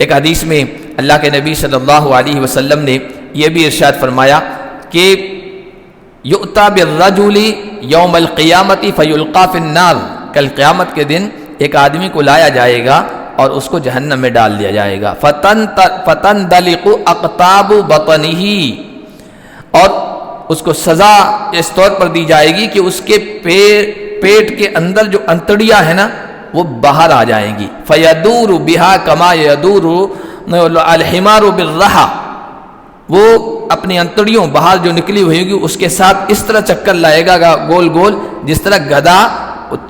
ایک حدیث میں اللہ کے نبی صلی اللہ علیہ وسلم نے یہ بھی ارشاد فرمایا کہ یؤتی بالرجل یوم القیامت فیلقی فی النار، کل قیامت کے دن ایک آدمی کو لایا جائے گا اور اس کو جہنم میں ڈال دیا جائے گا، فتندلق اقطاب بطنہ، اور اس کو سزا اس طور پر دی جائے گی کہ اس کے پیٹ کے اندر جو انتڑیاں ہیں نا وہ باہر آ جائیں گی، فیدور بہا کما یدور الحمار بالرحا، وہ اپنی انتڑیوں باہر جو نکلی ہوئی گی اس کے ساتھ اس طرح چکر لائے گا گول گول، جس طرح گدھا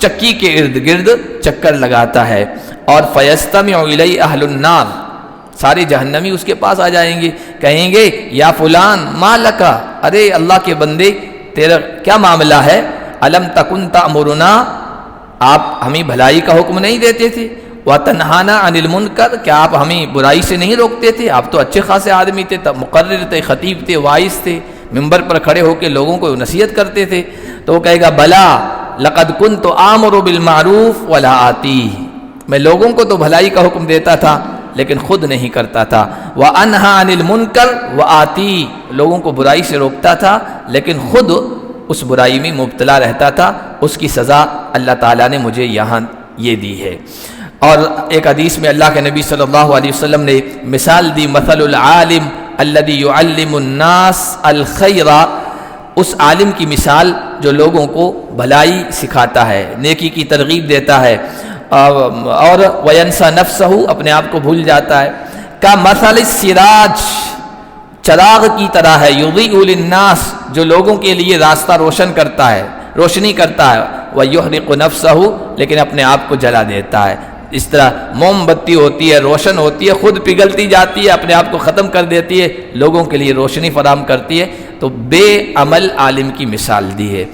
چکی کے ارد گرد چکر لگاتا ہے، اور فیستمع الی اہل النار، سارے جہنمی اس کے پاس آ جائیں گے، کہیں گے یا فلان ما لکا، ارے اللہ کے بندے تیرا کیا معاملہ ہے، الم تکن تأمرنا، آپ ہمیں بھلائی کا حکم نہیں دیتے تھے، وتنہانا عن المنکر، کیا آپ ہمیں برائی سے نہیں روکتے تھے، آپ تو اچھے خاصے آدمی تھے، مقرر تھے، خطیب تھے، واعظ تھے، ممبر پر کھڑے ہو کے لوگوں کو نصیحت کرتے تھے، تو وہ کہے گا بلا لقد کنت آمر بالمعروف ولا آتی، میں لوگوں کو تو بھلائی کا حکم دیتا تھا لیکن خود نہیں کرتا تھا، وانہا عن المنکر وآتی، لوگوں کو برائی سے روکتا تھا لیکن خود اس برائی میں مبتلا رہتا تھا، اس کی سزا اللہ تعالیٰ نے مجھے یہاں یہ دی ہے۔ اور ایک حدیث میں اللہ کے نبی صلی اللہ علیہ وسلم نے مثال دی، مثل العالم الذی یعلم الناس الخیر، اس عالم کی مثال جو لوگوں کو بھلائی سکھاتا ہے، نیکی کی ترغیب دیتا ہے، اور وینسا نفسہ، اپنے آپ کو بھول جاتا ہے، کا مثل السراج، چراغ کی طرح ہے، یضیء للناس، جو لوگوں کے لیے راستہ روشن کرتا ہے، روشنی کرتا ہے، ویحرق نفسہ، لیکن اپنے آپ کو جلا دیتا ہے۔ اس طرح موم بتی ہوتی ہے، روشن ہوتی ہے، خود پگھلتی جاتی ہے، اپنے آپ کو ختم کر دیتی ہے، لوگوں کے لیے روشنی فراہم کرتی ہے، تو بے عمل عالم کی مثال دی ہے۔